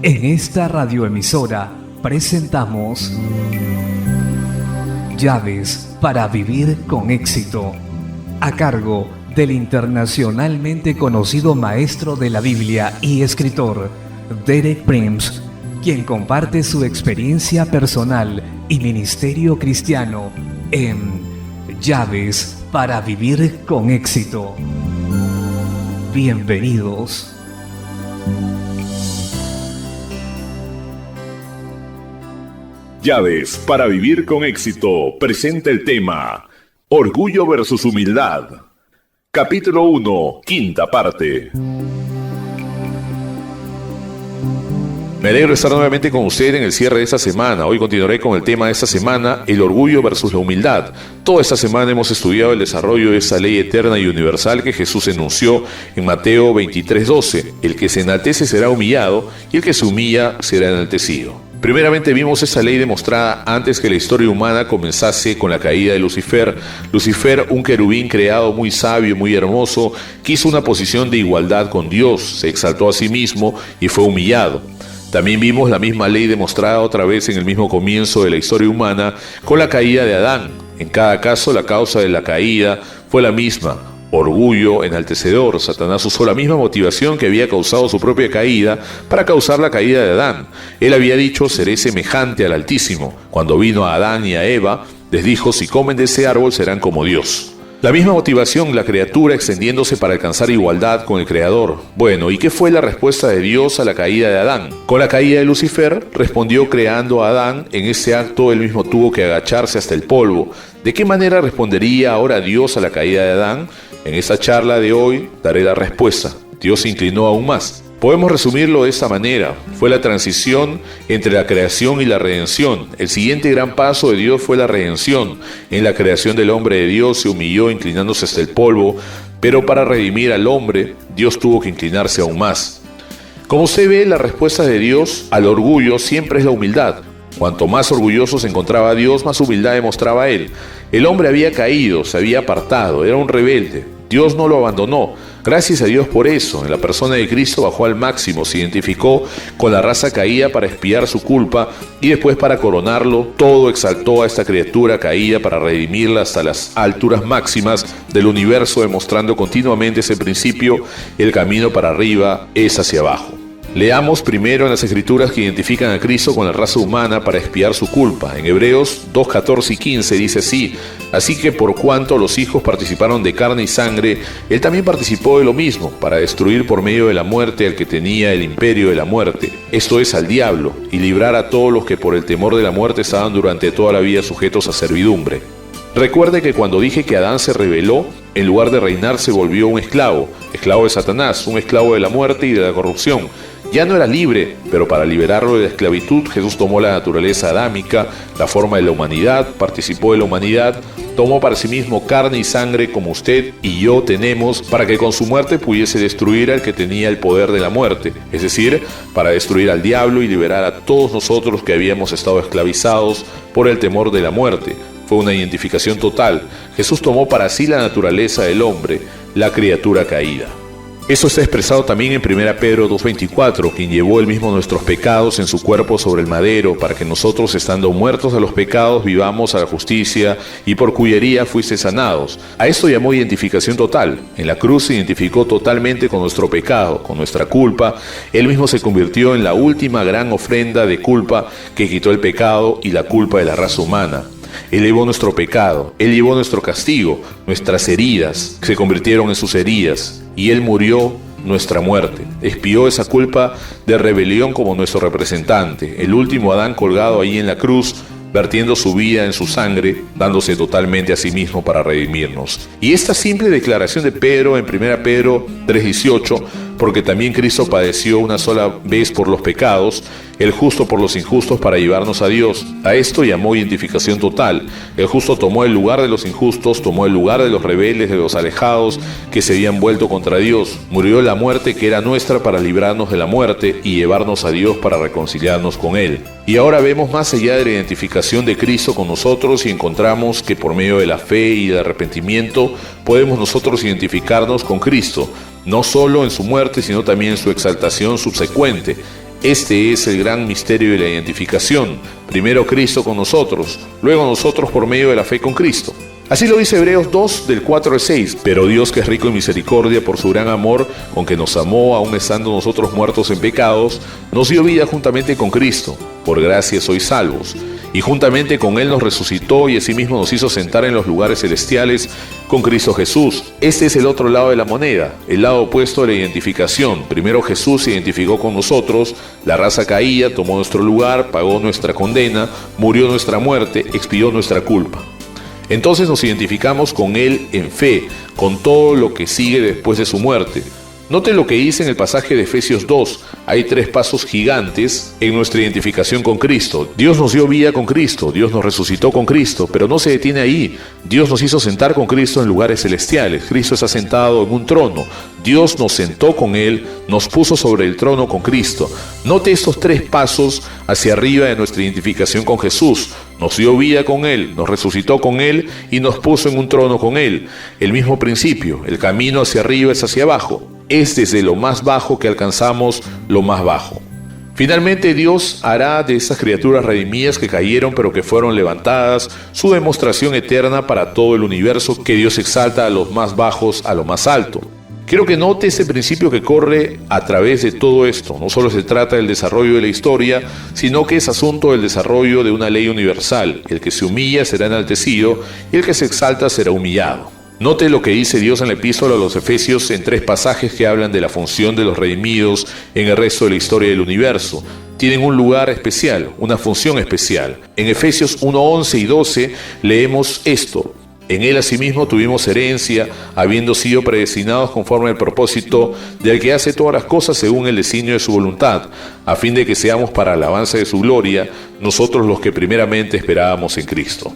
En esta radioemisora presentamos Llaves para vivir con éxito, a cargo del internacionalmente conocido maestro de la Biblia y escritor Derek Prince, quien comparte su experiencia personal y ministerio cristiano en Llaves para vivir con éxito. Bienvenidos. Llaves para vivir con éxito presenta el tema Orgullo versus humildad. Capítulo 1, quinta parte. Me alegro de estar nuevamente con usted en el cierre de esta semana. Hoy continuaré con el tema de esta semana, el orgullo versus la humildad. Toda esta semana hemos estudiado el desarrollo de esa ley eterna y universal que Jesús enunció en Mateo 23:12. El que se enaltece será humillado y el que se humilla será enaltecido. Primeramente vimos esa ley demostrada antes que la historia humana comenzase con la caída de Lucifer. Lucifer, un querubín creado muy sabio, muy hermoso, quiso una posición de igualdad con Dios, se exaltó a sí mismo y fue humillado. También vimos la misma ley demostrada otra vez en el mismo comienzo de la historia humana con la caída de Adán. En cada caso la causa de la caída fue la misma: orgullo enaltecedor. Satanás usó la misma motivación que había causado su propia caída para causar la caída de Adán. Él había dicho: seré semejante al Altísimo. Cuando vino a Adán y a Eva, les dijo: si comen de ese árbol serán como Dios. La misma motivación, la criatura extendiéndose para alcanzar igualdad con el Creador. Bueno, ¿y qué fue la respuesta de Dios a la caída de Adán? Con la caída de Lucifer, respondió creando a Adán. En ese acto él mismo tuvo que agacharse hasta el polvo. ¿De qué manera respondería ahora Dios a la caída de Adán? En esta charla de hoy daré la respuesta. Dios se inclinó aún más. Podemos resumirlo de esta manera: fue la transición entre la creación y la redención. El siguiente gran paso de Dios fue la redención. En la creación del hombre de Dios se humilló inclinándose hasta el polvo, pero para redimir al hombre, Dios tuvo que inclinarse aún más. Como se ve, la respuesta de Dios al orgullo siempre es la humildad. Cuanto más orgulloso se encontraba Dios, más humildad demostraba Él. El hombre había caído, se había apartado, era un rebelde. Dios no lo abandonó. Gracias a Dios por eso. En la persona de Cristo bajó al máximo, se identificó con la raza caída para expiar su culpa y después, para coronarlo todo, exaltó a esta criatura caída para redimirla hasta las alturas máximas del universo, demostrando continuamente ese principio: el camino para arriba es hacia abajo. Leamos primero en las Escrituras que identifican a Cristo con la raza humana para expiar su culpa. En Hebreos 2:14 y 15 dice así: así que por cuanto los hijos participaron de carne y sangre, Él también participó de lo mismo, para destruir por medio de la muerte al que tenía el imperio de la muerte, esto es, al diablo, y librar a todos los que por el temor de la muerte estaban durante toda la vida sujetos a servidumbre. Recuerde que cuando dije que Adán se rebeló, en lugar de reinar se volvió un esclavo de Satanás, un esclavo de la muerte y de la corrupción. Ya no era libre, pero para liberarlo de la esclavitud, Jesús tomó la naturaleza adámica, la forma de la humanidad, participó de la humanidad, tomó para sí mismo carne y sangre como usted y yo tenemos, para que con su muerte pudiese destruir al que tenía el poder de la muerte, es decir, para destruir al diablo y liberar a todos nosotros que habíamos estado esclavizados por el temor de la muerte. Fue una identificación total. Jesús tomó para sí la naturaleza del hombre, la criatura caída. Eso está expresado también en 1 Pedro 2:24, quien llevó él mismo nuestros pecados en su cuerpo sobre el madero, para que nosotros, estando muertos a los pecados, vivamos a la justicia, y por cuya herida fuiste sanados. A esto llamó identificación total. En la cruz se identificó totalmente con nuestro pecado, con nuestra culpa. Él mismo se convirtió en la última gran ofrenda de culpa que quitó el pecado y la culpa de la raza humana. Él llevó nuestro pecado, Él llevó nuestro castigo, nuestras heridas se convirtieron en sus heridas, y Él murió nuestra muerte. Expió esa culpa de rebelión como nuestro representante, el último Adán colgado ahí en la cruz, vertiendo su vida en su sangre, dándose totalmente a sí mismo para redimirnos. Y esta simple declaración de Pedro en 1 Pedro 3:18, porque también Cristo padeció una sola vez por los pecados, el justo por los injustos, para llevarnos a Dios. A esto llamó identificación total. El justo tomó el lugar de los injustos, tomó el lugar de los rebeldes, de los alejados que se habían vuelto contra Dios. Murió la muerte que era nuestra para librarnos de la muerte y llevarnos a Dios para reconciliarnos con Él. Y ahora vemos más allá de la identificación de Cristo con nosotros y encontramos que por medio de la fe y del arrepentimiento podemos nosotros identificarnos con Cristo, no solo en su muerte, sino también en su exaltación subsecuente. Este es el gran misterio de la identificación. Primero Cristo con nosotros, luego nosotros por medio de la fe con Cristo. Así lo dice Hebreos 2, del 4 al 6. Pero Dios, que es rico en misericordia por su gran amor, con que nos amó, aun estando nosotros muertos en pecados, nos dio vida juntamente con Cristo. Por gracia sois salvos. Y juntamente con Él nos resucitó y asimismo nos hizo sentar en los lugares celestiales con Cristo Jesús. Este es el otro lado de la moneda, el lado opuesto de la identificación. Primero Jesús se identificó con nosotros, la raza caída, tomó nuestro lugar, pagó nuestra condena, murió nuestra muerte, expió nuestra culpa. Entonces nos identificamos con Él en fe, con todo lo que sigue después de su muerte. Note lo que dice en el pasaje de Efesios 2. Hay 3 pasos gigantes en nuestra identificación con Cristo. Dios nos dio vida con Cristo, Dios nos resucitó con Cristo, pero no se detiene ahí. Dios nos hizo sentar con Cristo en lugares celestiales. Cristo está sentado en un trono. Dios nos sentó con Él, nos puso sobre el trono con Cristo. Note estos 3 pasos hacia arriba de nuestra identificación con Jesús. Nos dio vida con Él, nos resucitó con Él y nos puso en un trono con Él. El mismo principio, el camino hacia arriba es hacia abajo. Es desde lo más bajo que alcanzamos lo más bajo. Finalmente Dios hará de esas criaturas redimidas que cayeron pero que fueron levantadas su demostración eterna para todo el universo, que Dios exalta a los más bajos a lo más alto. Quiero que note ese principio que corre a través de todo esto. No solo se trata del desarrollo de la historia, sino que es asunto del desarrollo de una ley universal. El que se humilla será enaltecido y el que se exalta será humillado. Note lo que dice Dios en la epístola a los Efesios en 3 pasajes que hablan de la función de los redimidos en el resto de la historia del universo. Tienen un lugar especial, una función especial. En Efesios 1, 11 y 12 leemos esto. En Él asimismo tuvimos herencia, habiendo sido predestinados conforme al propósito del que hace todas las cosas según el designio de su voluntad, a fin de que seamos para alabanza de su gloria, nosotros los que primeramente esperábamos en Cristo.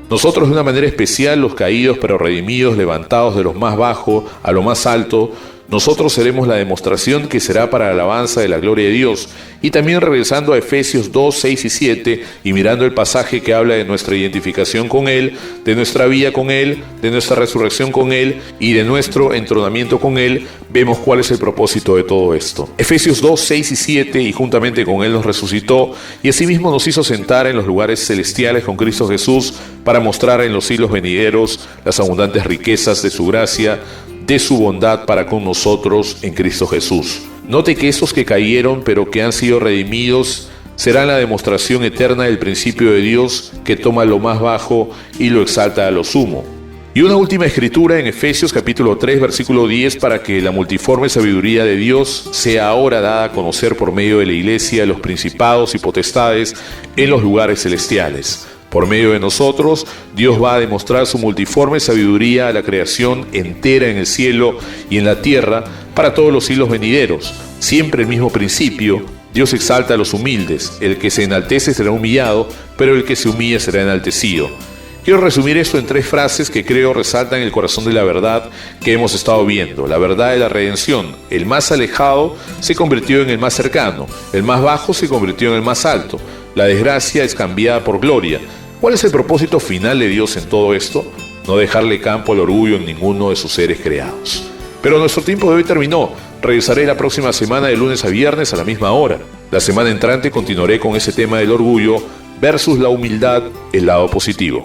Nosotros de una manera especial, los caídos pero redimidos, levantados de lo más bajo a lo más alto, nosotros seremos la demostración que será para la alabanza de la gloria de Dios. Y también regresando a Efesios 2, 6 y 7 y mirando el pasaje que habla de nuestra identificación con Él, de nuestra vida con Él, de nuestra resurrección con Él y de nuestro entronamiento con Él, vemos cuál es el propósito de todo esto. Efesios 2, 6 y 7, y juntamente con Él nos resucitó y asimismo nos hizo sentar en los lugares celestiales con Cristo Jesús para mostrar en los siglos venideros las abundantes riquezas de su gracia, de su bondad para con nosotros en Cristo Jesús. Note que estos que cayeron pero que han sido redimidos serán la demostración eterna del principio de Dios, que toma lo más bajo y lo exalta a lo sumo. Y una última escritura en Efesios capítulo 3 versículo 10, para que la multiforme sabiduría de Dios sea ahora dada a conocer por medio de la iglesia a los principados y potestades en los lugares celestiales. Por medio de nosotros, Dios va a demostrar su multiforme sabiduría a la creación entera en el cielo y en la tierra para todos los siglos venideros. Siempre el mismo principio, Dios exalta a los humildes. El que se enaltece será humillado, pero el que se humilla será enaltecido. Quiero resumir esto en 3 frases que creo resaltan el corazón de la verdad que hemos estado viendo. La verdad de la redención. El más alejado se convirtió en el más cercano. El más bajo se convirtió en el más alto. La desgracia es cambiada por gloria. ¿Cuál es el propósito final de Dios en todo esto? No dejarle campo al orgullo en ninguno de sus seres creados. Pero nuestro tiempo de hoy terminó. Regresaré la próxima semana de lunes a viernes a la misma hora. La semana entrante continuaré con ese tema del orgullo versus la humildad, el lado positivo.